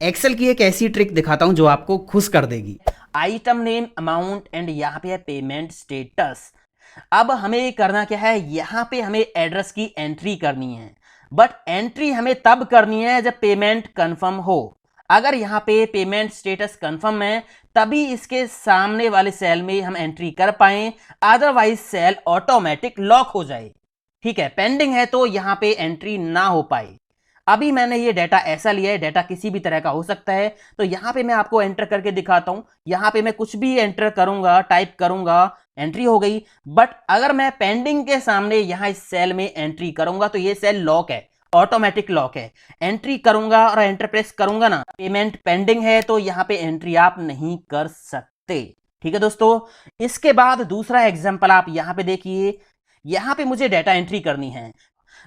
Excel की एक ऐसी ट्रिक दिखाता हूं जो आपको खुश कर देगी। आइटम नेम, अमाउंट एंड यहाँ पे है पेमेंट स्टेटस। अब हमें करना क्या है, यहाँ पे हमें एड्रेस की एंट्री करनी है, बट एंट्री हमें तब करनी है जब पेमेंट कंफर्म हो। अगर यहाँ पे पेमेंट स्टेटस कंफर्म है तभी इसके सामने वाले सेल में हम एंट्री कर पाए, अदरवाइज सेल ऑटोमेटिक लॉक हो जाए। ठीक है, पेंडिंग है तो यहाँ पे एंट्री ना हो पाए। अभी मैंने ये डाटा ऐसा लिया है, डाटा किसी भी तरह का हो सकता है, तो यहां पे मैं आपको एंटर करके दिखाता हूं। यहां पे मैं कुछ भी एंटर करूंगा, टाइप करूंगा, एंट्री हो गई। बट अगर मैं पेंडिंग के सामने यहां इस सेल में एंट्री करूंगा तो ये सेल लॉक है, ऑटोमेटिक लॉक है। एंट्री करूंगा और एंटर प्रेस करूंगा ना, पेमेंट पेंडिंग है तो यहां पे एंट्री आप नहीं कर सकते। ठीक है दोस्तों, इसके बाद दूसरा एग्जांपल आप यहां पे देखिए। यहां पे मुझे डाटा एंट्री करनी है।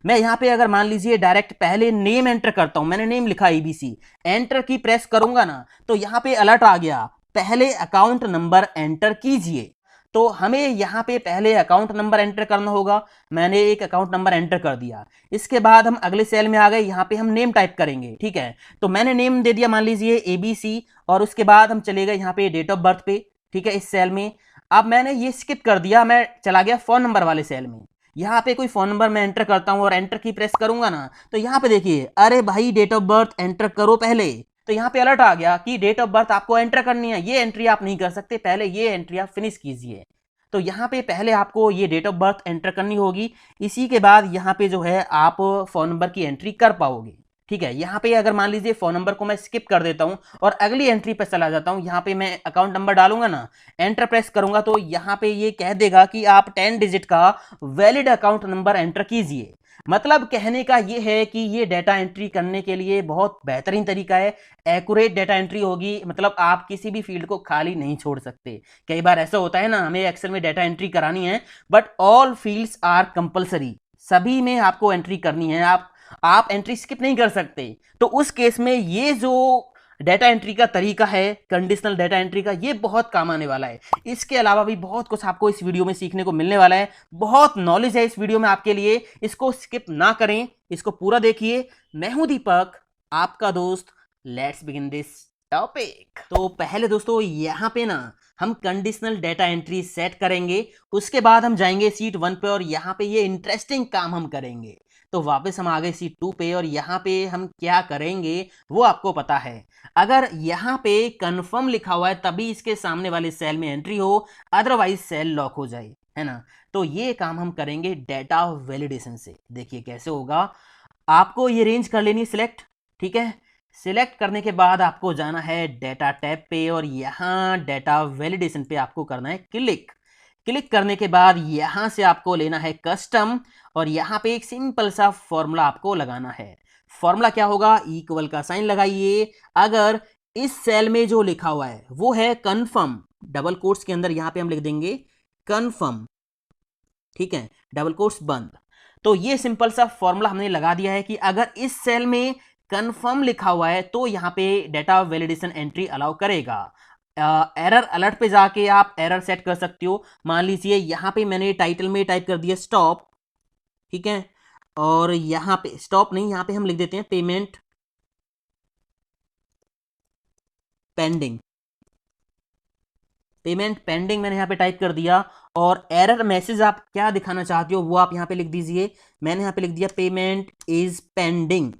मैं यहां पे अगर मान लीजिए डायरेक्ट पहले नेम एंटर करता हूं, मैंने नेम लिखा एबीसी, एंटर की प्रेस करूंगा ना तो यहां पे अलर्ट आ गया, पहले अकाउंट नंबर एंटर कीजिए। तो हमें यहां पे पहले अकाउंट नंबर एंटर करना होगा। मैंने एक अकाउंट नंबर एंटर कर दिया। इसके बाद हम अगले सेल में आ गए, यहां पे हम नेम टाइप करेंगे। ठीक है, तो मैंने नेम दे दिया मान लीजिए एबीसी, और उसके बाद हम चले गए यहां पे डेट ऑफ बर्थ पे। ठीक है, इस सेल में अब मैंने ये स्किप कर दिया, मैं चला गया फोन नंबर वाले सेल में। यहाँ पे कोई फोन नंबर मैं एंटर करता हूँ और एंटर की प्रेस करूंगा ना तो यहाँ पे देखिए, अरे भाई डेट ऑफ बर्थ एंटर करो पहले। तो यहाँ पे अलर्ट आ गया कि डेट ऑफ बर्थ आपको एंटर करनी है, ये एंट्री आप नहीं कर सकते, पहले ये एंट्री आप फिनिश कीजिए। तो यहाँ पे पहले आपको ये डेट ऑफ बर्थ एंटर करनी होगी, इसी के बाद यहाँ पे जो है आप फोन नंबर की एंट्री कर पाओगे। ठीक है, यहाँ पे अगर मान लीजिए फोन नंबर को मैं स्किप कर देता हूँ और अगली एंट्री पे चला जाता हूँ, यहाँ पे मैं अकाउंट नंबर डालूंगा ना, एंटर प्रेस करूंगा तो यहाँ पे ये कह देगा कि आप 10 डिजिट का वैलिड अकाउंट नंबर एंटर कीजिए। मतलब कहने का ये है कि ये डाटा एंट्री करने के लिए बहुत बेहतरीन तरीका है, एक्यूरेट डाटा एंट्री होगी, मतलब आप किसी भी फील्ड को खाली नहीं छोड़ सकते। कई बार ऐसा होता है ना, हमें एक्सेल में डाटा एंट्री करानी है but all fields are compulsory, सभी में आपको एंट्री करनी है, आप एंट्री स्किप नहीं कर सकते। तो उस केस में ये जो डाटा एंट्री का तरीका है, कंडीशनल डाटा एंट्री का, ये बहुत काम आने वाला है। इसके अलावा भी बहुत कुछ आपको इस वीडियो में सीखने को मिलने वाला है, बहुत नॉलेज है इस वीडियो में आपके लिए, इसको स्किप ना करें, इसको पूरा देखिए। मैं हूं दीपक, आपका दोस्त। Let's begin this topic. तो पहले दोस्तों यहां पे ना हम कंडीशनल डाटा एंट्री सेट करेंगे, उसके बाद हम जाएंगे सीट 1 पे और यहां पे ये इंटरेस्टिंग काम हम करेंगे। तो वापस हम आ गए सीट 2 पे और यहाँ पे हम क्या करेंगे वो आपको पता है। अगर यहाँ पे कंफर्म लिखा हुआ है तभी इसके सामने वाले सेल में एंट्री हो, अदरवाइज सेल लॉक हो जाए, है ना। तो ये काम हम करेंगे डेटा वैलिडेशन से। देखिए कैसे होगा, आपको ये रेंज कर लेनी सिलेक्ट। ठीक है, सिलेक्ट करने के बाद आपको जाना है डेटा टैब पे और यहाँ डेटा वैलिडेशन पे आपको करना है क्लिक। क्लिक करने के बाद यहां से आपको लेना है कस्टम और यहां पे एक सिंपल सा फॉर्मूला आपको लगाना है। फॉर्मूला क्या होगा, इक्वल का साइन लगाइए। अगर इस सेल में जो लिखा हुआ है वो है कंफर्म, डबल कोट्स के अंदर यहां पे हम लिख देंगे कंफर्म। ठीक है, डबल कोट्स बंद। तो ये सिंपल सा फॉर्मूला हमने लगा दिया है कि अगर इस सेल में कंफर्म लिखा हुआ है तो यहां पे डेटा वैलिडेशन एंट्री अलाउ करेगा। एरर अलर्ट पे जाके आप एरर सेट कर सकते हो। मान लीजिए यहां पे मैंने टाइटल में टाइप कर दिया स्टॉप। ठीक है, और यहां पे स्टॉप नहीं, यहां पे हम लिख देते हैं पेमेंट पेंडिंग। पेमेंट पेंडिंग मैंने यहां पे टाइप कर दिया और एरर मैसेज आप क्या दिखाना चाहते हो वो आप यहां पे लिख दीजिए। मैंने यहां पे लिख दिया पेमेंट इज पेंडिंग।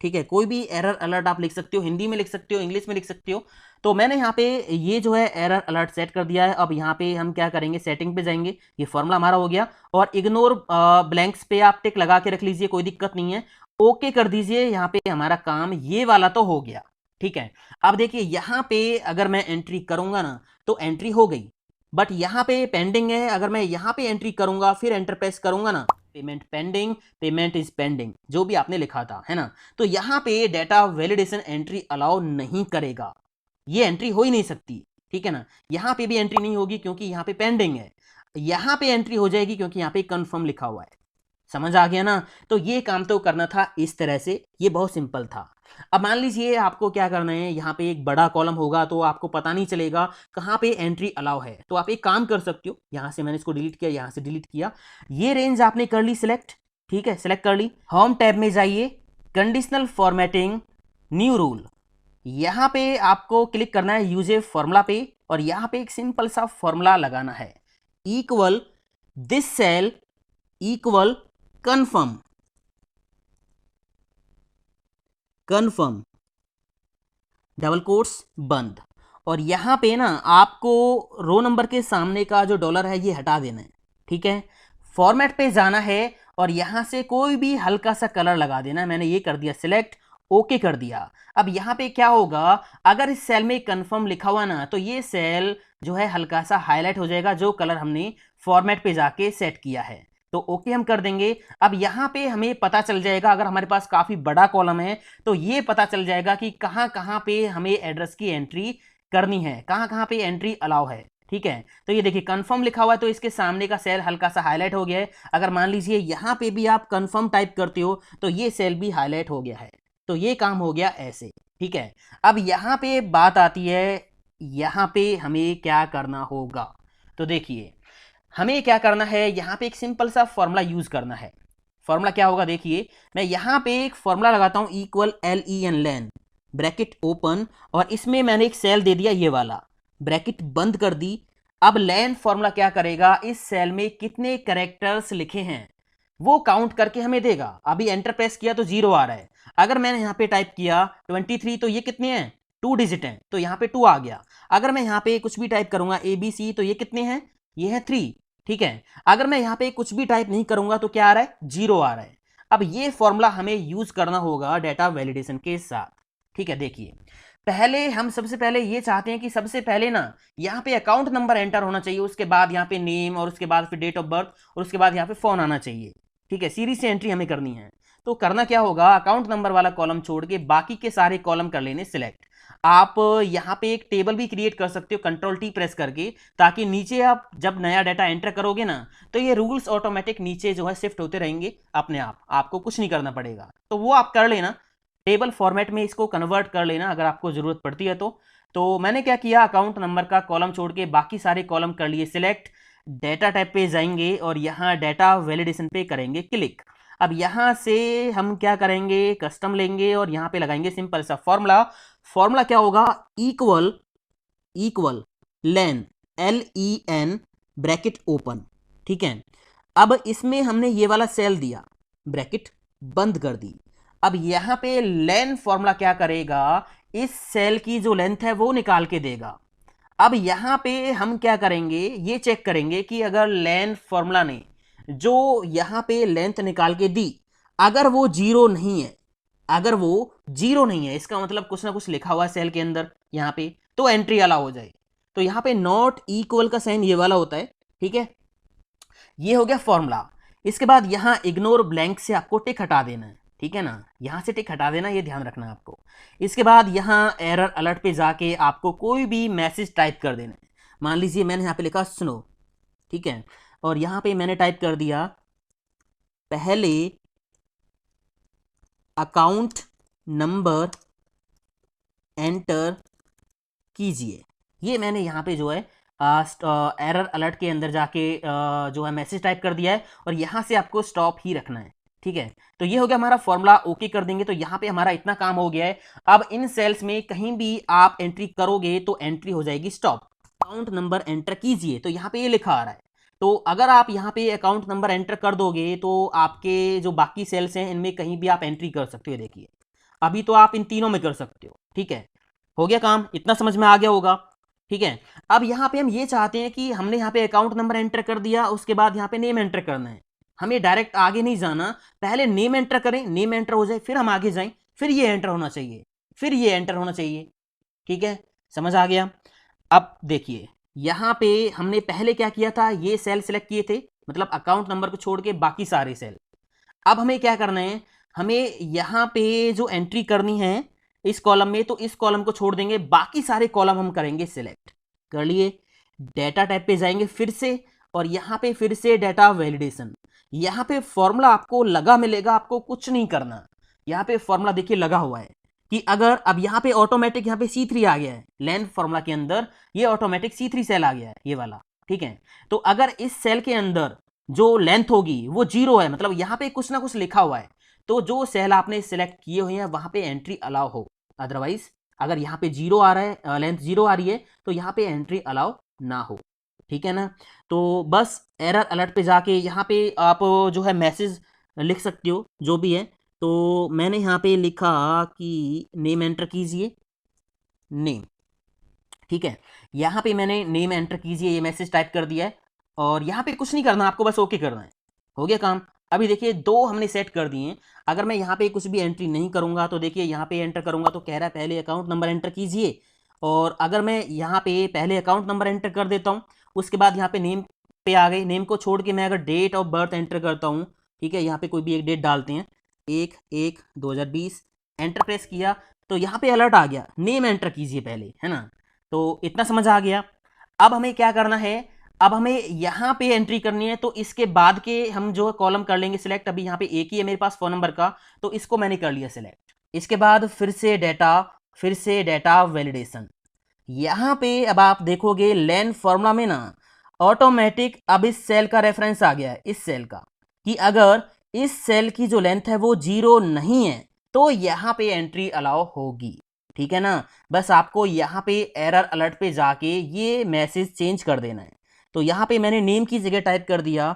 ठीक है, कोई भी एरर अलर्ट आप लिख सकते हो, हिंदी में लिख सकते हो, इंग्लिश में लिख सकते हो। तो मैंने यहाँ पे ये जो है एरर अलर्ट सेट कर दिया है। अब यहाँ पे हम क्या करेंगे, सेटिंग पे जाएंगे, ये फॉर्मूला हमारा हो गया और इग्नोर ब्लैंक्स पे आप टिक लगा के रख लीजिए, कोई दिक्कत नहीं है। ओके कर दीजिए, यहाँ पे हमारा काम ये वाला तो हो गया। ठीक है, अब देखिए यहाँ पे अगर मैं एंट्री करूंगा ना तो एंट्री हो गई, बट यहाँ पे पेंडिंग है। अगर मैं यहाँ पे एंट्री करूंगा फिर एंटर प्रेस करूंगा ना, payment pending, payment is pending, जो भी आपने लिखा था, है ना। तो यहाँ पे डेटा वैलिडेशन एंट्री अलाउ नहीं करेगा, ये एंट्री हो ही नहीं सकती। ठीक है ना, यहाँ पे भी एंट्री नहीं होगी क्योंकि यहाँ पे पेंडिंग है। यहाँ पे एंट्री हो जाएगी क्योंकि यहाँ पे कंफर्म लिखा हुआ है। समझ आ गया ना। तो ये काम तो करना था इस तरह से, ये बहुत सिंपल था। अब मान लीजिए आपको क्या करना है, यहाँ पे एक बड़ा कॉलम होगा तो आपको पता नहीं चलेगा कहाँ पे एंट्री अलाउ है। तो आप एक काम कर सकते हो, यहाँ से मैंने इसको डिलीट किया, यहाँ से डिलीट किया, ये रेंज आपने कर ली सिलेक्ट। ठीक है, सिलेक्ट कर ली, होम टैब में जाइए, कंडीशनल फॉर्मेटिंग, न्यू रूल, यहाँ पे आपको क्लिक करना है यूज ए फॉर्मूला पे और यहाँ पे एक सिंपल सा फॉर्मूला लगाना है, equal this cell equal confirm confirm double quotes बंद। और यहाँ पे ना आपको रो नंबर के सामने का जो डॉलर है ये हटा देना है, ठीक है। फॉर्मेट पे जाना है और यहाँ से कोई भी हल्का सा कलर लगा देना है। मैंने ये कर दिया सिलेक्ट, ओके कर दिया। अब यहाँ पे क्या होगा, अगर इस सेल में कंफर्म लिखा हुआ ना तो ये सेल जो है हल्का सा हाईलाइट हो जाएगा, जो कलर हमने फॉर्मेट पे जाके सेट किया है। तो ओके हम कर देंगे। अब यहाँ पे हमें पता चल जाएगा, अगर हमारे पास काफी बड़ा कॉलम है तो ये पता चल जाएगा कि कहाँ कहाँ पे हमें एड्रेस की एंट्री करनी है, कहाँ कहाँ पे एंट्री अलाउ है, ठीक है। तो ये देखिए कंफर्म लिखा हुआ है तो इसके सामने का सेल हल्का सा हाईलाइट हो गया है। अगर मान लीजिए यहाँ पे भी आप कंफर्म टाइप करते हो तो ये सेल भी हाईलाइट हो गया है। तो ये काम हो गया ऐसे, ठीक है। अब यहाँ पे बात आती है, यहाँ पे हमें क्या करना होगा। तो देखिए हमें क्या करना है, यहाँ पे एक सिंपल सा फॉर्मूला यूज करना है। फॉर्मूला क्या होगा, देखिए मैं यहाँ पे एक फॉर्मूला लगाता हूँ, इक्वल LEN लेन ब्रैकेट ओपन, और इसमें मैंने एक सेल दे दिया ये वाला, ब्रैकेट बंद कर दी। अब लेन फॉर्मूला क्या करेगा, इस सेल में कितने कैरेक्टर्स लिखे हैं वो काउंट करके हमें देगा। अभी एंटर प्रेस किया तो 0 आ रहा है। अगर मैंने यहाँ पे टाइप किया 23 तो ये कितने हैं, 2 डिजिट हैं, तो यहाँ पे 2 आ गया। अगर मैं यहाँ पे कुछ भी टाइप करूंगा ABC तो ये कितने हैं, ये है 3, ठीक है। अगर मैं यहाँ पे कुछ भी टाइप नहीं करूंगा तो क्या आ रहा है, 0 आ रहा है। अब ये फॉर्मूला हमें यूज करना होगा डेटा वैलिडेशन के साथ, ठीक है। देखिए पहले हम सबसे पहले ये चाहते हैं कि सबसे पहले ना यहाँ पे अकाउंट नंबर एंटर होना चाहिए, उसके बाद यहाँ पे नेम, और उसके बाद फिर डेट ऑफ बर्थ, और उसके बाद यहाँ पे फोन आना चाहिए, ठीक है। सीरीज से एंट्री हमें करनी है। तो करना क्या होगा, अकाउंट नंबर वाला कॉलम छोड़ के बाकी के सारे कॉलम कर लेने सिलेक्ट। आप यहाँ पे एक टेबल भी क्रिएट कर सकते हो Ctrl+T प्रेस करके, ताकि नीचे आप जब नया डाटा एंटर करोगे ना तो ये रूल्स ऑटोमेटिक नीचे जो है शिफ्ट होते रहेंगे अपने आप, आपको कुछ नहीं करना पड़ेगा। तो वो आप कर लेना, टेबल फॉर्मेट में इसको कन्वर्ट कर लेना अगर आपको जरूरत पड़ती है तो मैंने क्या किया, अकाउंट नंबर का कॉलम छोड़ के बाकी सारे कॉलम कर लिए सिलेक्ट। डेटा टाइप पे जाएंगे और यहाँ डेटा वैलिडेशन पे करेंगे क्लिक। अब यहाँ से हम क्या करेंगे, कस्टम लेंगे और यहाँ पे लगाएंगे सिंपल सा फॉर्मूला। फॉर्मूला क्या होगा, इक्वल लेन LEN ब्रैकेट ओपन, ठीक है। अब इसमें हमने ये वाला सेल दिया, ब्रैकेट बंद कर दी। अब यहाँ पे लेन फॉर्मूला क्या करेगा, इस सेल की जो लेंथ है वो निकाल के देगा। अब यहाँ पे हम क्या करेंगे, ये चेक करेंगे कि अगर लेन फॉर्मूला ने जो यहाँ पे लेंथ निकाल के दी, अगर वो 0 नहीं है, अगर वो 0 नहीं है, इसका मतलब कुछ ना कुछ लिखा हुआ है सेल के अंदर यहाँ पे, तो एंट्री अलाउ हो जाए। तो यहाँ पे नॉट इक्वल का साइन ये वाला होता है, ठीक है। ये हो गया फॉर्मूला। इसके बाद यहाँ इग्नोर ब्लैंक से आपको टिक हटा देना है, ठीक है ना, यहाँ से टिक हटा देना, ये ध्यान रखना है आपको। इसके बाद यहाँ एरर अलर्ट पे जाके आपको कोई भी मैसेज टाइप कर देना है। मान लीजिए मैंने यहाँ पे लिखा स्नो, ठीक है, और यहाँ पे मैंने टाइप कर दिया पहले अकाउंट नंबर एंटर कीजिए। ये मैंने यहाँ पे जो है एरर अलर्ट के अंदर जाके जो है मैसेज टाइप कर दिया है, और यहाँ से आपको स्टॉप ही रखना है, ठीक है। तो ये हो गया हमारा फॉर्मूला, ओके कर देंगे तो यहाँ पे हमारा इतना काम हो गया है। अब इन सेल्स में कहीं भी आप एंट्री करोगे तो एंट्री हो जाएगी स्टॉप, अकाउंट नंबर एंटर कीजिए, तो यहाँ पे ये लिखा आ रहा है। तो अगर आप यहाँ पे अकाउंट नंबर एंटर कर दोगे तो आपके जो बाकी सेल्स हैं इनमें कहीं भी आप एंट्री कर सकते हो। देखिए अभी तो आप इन तीनों में कर सकते हो, ठीक है। हो गया काम, इतना समझ में आ गया होगा, ठीक है। अब यहाँ पे हम ये चाहते हैं कि हमने यहाँ पे अकाउंट नंबर एंटर कर दिया, उसके बाद यहाँ पे नेम एंटर करना है। हमें डायरेक्ट आगे नहीं जाना, पहले नेम एंटर करें, नेम एंटर हो जाए फिर हम आगे जाएं, फिर ये एंटर होना चाहिए, फिर ये एंटर होना चाहिए, ठीक है। समझ आ गया। अब देखिए यहाँ पे हमने पहले क्या किया था, ये सेल सिलेक्ट किए थे, मतलब अकाउंट नंबर को छोड़ के बाकी सारे सेल। अब हमें क्या करना है, हमें यहाँ पे जो एंट्री करनी है इस कॉलम में, तो इस कॉलम को छोड़ देंगे, बाकी सारे कॉलम हम करेंगे सिलेक्ट। कर लिए, डेटा टाइप पे जाएंगे फिर से, और यहाँ पे फिर से डेटा वैलिडेशन। यहाँ पे फॉर्मूला आपको लगा मिलेगा, आपको कुछ नहीं करना। यहाँ पे फॉर्मूला देखिए लगा हुआ है कि अगर अब यहाँ पे ऑटोमेटिक यहाँ पे C3 आ गया है, लेंथ फॉर्मूला के अंदर ये ऑटोमेटिक C3 सेल आ गया है ये वाला, ठीक है। तो अगर इस सेल के अंदर जो लेंथ होगी वो 0 है, मतलब यहाँ पे कुछ ना कुछ लिखा हुआ है, तो जो सेल आपने सिलेक्ट किए हुए हैं वहां पे एंट्री अलाउ हो, अदरवाइज अगर यहाँ पे जीरो आ रहा है, लेंथ जीरो आ रही है, तो यहाँ पे एंट्री अलाउ ना हो, ठीक है ना। तो बस एरर अलर्ट पे जाके यहाँ पे आप जो है मैसेज लिख सकते हो जो भी है। तो मैंने यहाँ पे लिखा कि नेम एंटर कीजिए, नेम, ठीक है। यहाँ पे मैंने नेम एंटर कीजिए ये मैसेज टाइप कर दिया है, और यहाँ पे कुछ नहीं करना, आपको बस ओके करना है, हो गया काम। अभी देखिए दो हमने सेट कर दिए हैं। अगर मैं यहाँ पे कुछ भी एंट्री नहीं करूँगा तो देखिए यहाँ पे एंटर करूँगा तो कह रहा है पहले अकाउंट नंबर एंटर कीजिए, और अगर मैं यहाँ पे पहले अकाउंट नंबर एंटर कर देता हूँ, उसके बाद यहाँ पे नेम पे आ गए, नेम को छोड़ के मैं अगर डेट ऑफ बर्थ एंटर करता हूँ, ठीक है, यहाँ पे कोई भी एक डेट डालते हैं, 1/1/2020, एंटर प्रेस किया तो यहाँ पे अलर्ट आ गया, नेम एंटर कीजिए पहले, है ना। तो इतना समझ आ गया। अब हमें क्या करना है, अब हमें यहाँ पे एंट्री करनी है, तो इसके बाद के हम जो कॉलम कर लेंगे सिलेक्ट। अभी यहाँ पे एक ही है मेरे पास फ़ोन नंबर का, तो इसको मैंने कर लिया सिलेक्ट। इसके बाद फिर से डेटा वैलिडेशन। यहाँ पे अब आप देखोगे लेन फॉर्मूला में ना ऑटोमेटिक अब इस सेल का रेफरेंस आ गया है, इस सेल का, कि अगर इस सेल की जो लेंथ है वो जीरो नहीं है तो यहाँ पे एंट्री अलाउ होगी, ठीक है ना। बस आपको यहाँ पे एरर अलर्ट पे जाके ये मैसेज चेंज कर देना है। तो यहाँ पे मैंने नेम की जगह टाइप कर दिया,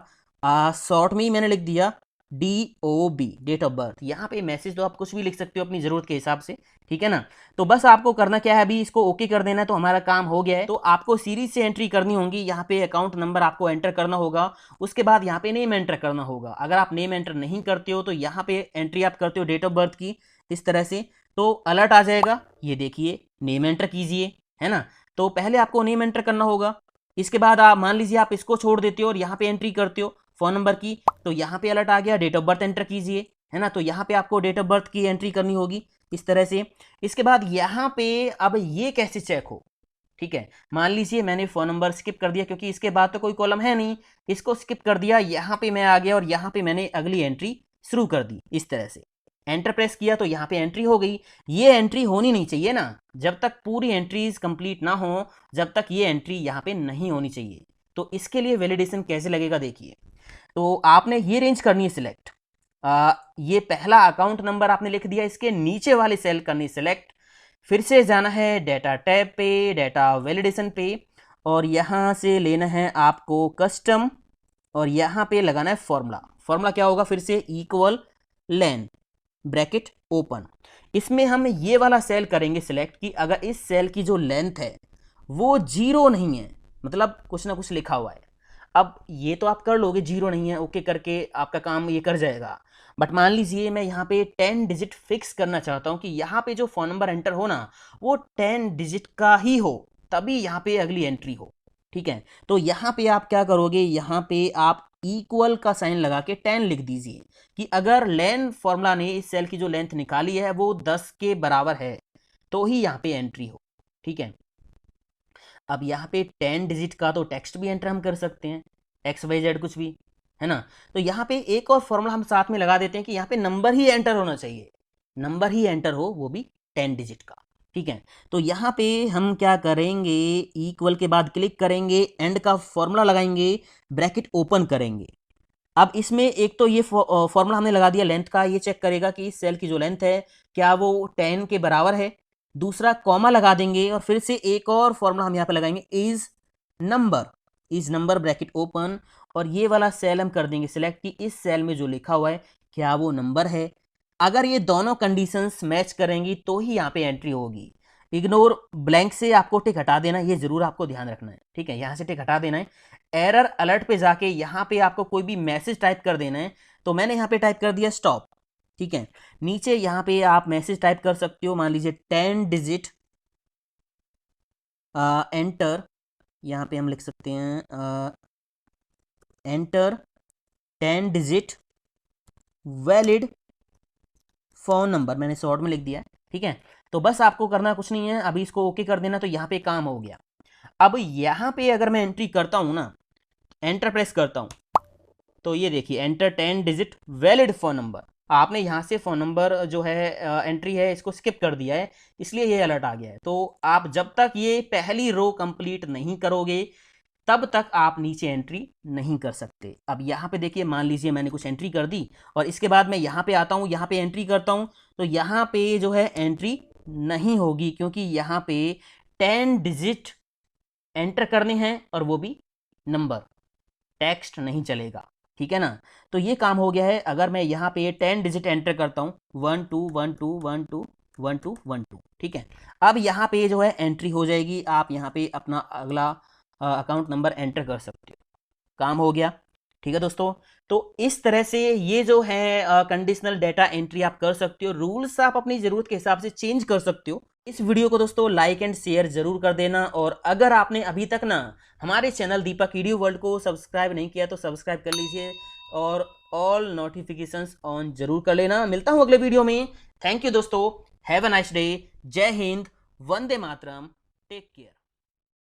शॉर्ट में ही मैंने लिख दिया DOB, डेट ऑफ बर्थ। यहाँ पे मैसेज तो आप कुछ भी लिख सकते हो अपनी ज़रूरत के हिसाब से, ठीक है ना। तो बस आपको करना क्या है, अभी इसको ओके कर देना है, तो हमारा काम हो गया है। तो आपको सीरीज से एंट्री करनी होगी, यहाँ पे अकाउंट नंबर आपको एंटर करना होगा, उसके बाद यहाँ पे नेम एंटर करना होगा। अगर आप नेम एंटर नहीं करते हो तो यहाँ पे एंट्री आप करते हो डेट ऑफ बर्थ की, इस तरह से, तो अलर्ट आ जाएगा, ये देखिए नेम एंटर कीजिए, है ना। तो पहले आपको नेम एंटर करना होगा, इसके बाद आप मान लीजिए आप इसको छोड़ देते हो और यहाँ पे एंट्री करते हो फ़ोन नंबर की, तो यहाँ पे अलर्ट आ गया, डेट ऑफ बर्थ एंटर कीजिए, है ना। तो यहाँ पे आपको डेट ऑफ बर्थ की एंट्री करनी होगी इस तरह से। इसके बाद यहाँ पे अब ये कैसे चेक हो, ठीक है, मान लीजिए मैंने फ़ोन नंबर स्किप कर दिया क्योंकि इसके बाद तो कोई कॉलम है नहीं, इसको स्किप कर दिया, यहाँ पे मैं आ गया और यहाँ पे मैंने अगली एंट्री शुरू कर दी इस तरह से, एंटर प्रेस किया तो यहाँ पे एंट्री हो गई। ये एंट्री होनी नहीं चाहिए ना, जब तक पूरी एंट्रीज कंप्लीट ना हो, जब तक ये एंट्री यहाँ पे नहीं होनी चाहिए। तो इसके लिए वैलिडेशन कैसे लगेगा देखिए। तो आपने ये रेंज करनी है सिलेक्ट, ये पहला अकाउंट नंबर आपने लिख दिया, इसके नीचे वाले सेल करनी सिलेक्ट, फिर से जाना है डेटा टैब पे, डेटा वैलिडेशन पे, और यहाँ से लेना है आपको कस्टम, और यहाँ पे लगाना है फॉर्मूला। फॉर्मूला क्या होगा, फिर से इक्वल लेन ब्रैकेट ओपन। इसमें हम ये वाला सेल करेंगे सिलेक्ट कि अगर इस सेल की जो लेंथ है वो जीरो नहीं है, मतलब कुछ ना कुछ लिखा हुआ है। अब ये तो आप कर लोगे, जीरो नहीं है ओके करके आपका काम ये कर जाएगा, बट मान लीजिए मैं यहाँ पे 10 डिजिट फिक्स करना चाहता हूँ कि यहाँ पे जो फ़ोन नंबर एंटर हो ना वो 10 डिजिट का ही हो, तभी यहाँ पे अगली एंट्री हो, ठीक है। तो यहाँ पे आप क्या करोगे, यहाँ पे आप इक्वल का साइन लगा के 10 लिख दीजिए कि अगर लेन फॉर्मूला ने इस सेल की जो लेंथ निकाली है वो 10 के बराबर है तो ही यहाँ पे एंट्री हो, ठीक है। अब यहाँ पे 10 डिजिट का तो टेक्स्ट भी एंटर हम कर सकते हैं, XYZ कुछ भी, है ना। तो यहाँ पे एक और फॉर्मूला हम साथ में लगा देते हैं कि यहाँ पे नंबर ही एंटर होना चाहिए, नंबर ही एंटर हो, वो भी 10 डिजिट का, ठीक है। तो यहाँ पे हम क्या करेंगे, इक्वल के बाद क्लिक करेंगे, एंड का फॉर्मूला लगाएंगे, ब्रैकेट ओपन करेंगे। अब इसमें एक तो ये फॉर्मूला हमने लगा दिया लेंथ का, ये चेक करेगा कि इस सेल की जो लेंथ है क्या वो 10 के बराबर है। दूसरा कॉमा लगा देंगे और फिर से एक और फॉर्मूला हम यहाँ पे लगाएंगे, इज नंबर ब्रैकेट ओपन, और ये वाला सेल हम कर देंगे सिलेक्ट कि इस सेल में जो लिखा हुआ है क्या वो नंबर है। अगर ये दोनों कंडीशंस मैच करेंगी तो ही यहाँ पे एंट्री होगी। इग्नोर ब्लैंक से आपको टिक हटा देना, ये जरूर आपको ध्यान रखना है, ठीक है, यहाँ से टिक हटा देना है। एरर अलर्ट पे जाके यहाँ पे आपको कोई भी मैसेज टाइप कर देना है, तो मैंने यहाँ पे टाइप कर दिया स्टॉप, ठीक है। नीचे यहाँ पे आप मैसेज टाइप कर सकते हो, मान लीजिए 10 डिजिट एंटर, यहाँ पे हम लिख सकते हैं enter 10 digit valid phone number, मैंने शॉर्ट में लिख दिया, ठीक है। तो बस आपको करना कुछ नहीं है, अभी इसको ओके कर देना, तो यहाँ पे काम हो गया। अब यहाँ पे अगर मैं एंट्री करता हूँ ना, एंटर प्रेस करता हूँ, तो ये देखिए enter 10 digit valid phone number, आपने यहाँ से फ़ोन नंबर जो है एंट्री है इसको स्किप कर दिया है, इसलिए ये अलर्ट आ गया है। तो आप जब तक ये पहली रो कंप्लीट नहीं करोगे तब तक आप नीचे एंट्री नहीं कर सकते। अब यहाँ पे देखिए, मान लीजिए मैंने कुछ एंट्री कर दी और इसके बाद मैं यहाँ पे आता हूँ, यहाँ पे एंट्री करता हूँ, तो यहाँ पे जो है एंट्री नहीं होगी, क्योंकि यहाँ पे 10 डिजिट एंटर करने हैं और वो भी नंबर, टेक्स्ट नहीं चलेगा। ठीक है ना। तो ये काम हो गया है। अगर मैं यहाँ पे 10 डिजिट एंटर करता हूँ 1 2 1 2 1 2 1 2 1 2, ठीक है। अब यहाँ पे जो है एंट्री हो जाएगी, आप यहाँ पे अपना अगला अकाउंट नंबर एंटर कर सकते हो। काम हो गया। ठीक है दोस्तों, तो इस तरह से ये जो है कंडीशनल डेटा एंट्री आप कर सकते हो। रूल्स आप अपनी ज़रूरत के हिसाब से चेंज कर सकते हो। इस वीडियो को दोस्तों लाइक एंड शेयर जरूर कर देना, और अगर आपने अभी तक ना हमारे चैनल दीपक ईडीयू वर्ल्ड को सब्सक्राइब नहीं किया तो सब्सक्राइब कर लीजिए और ऑल नोटिफिकेशंस ऑन जरूर कर लेना। मिलता हूं अगले वीडियो में। थैंक यू दोस्तों, हैव अ नाइस डे, जय हिंद, वंदे मातरम, टेक केयर।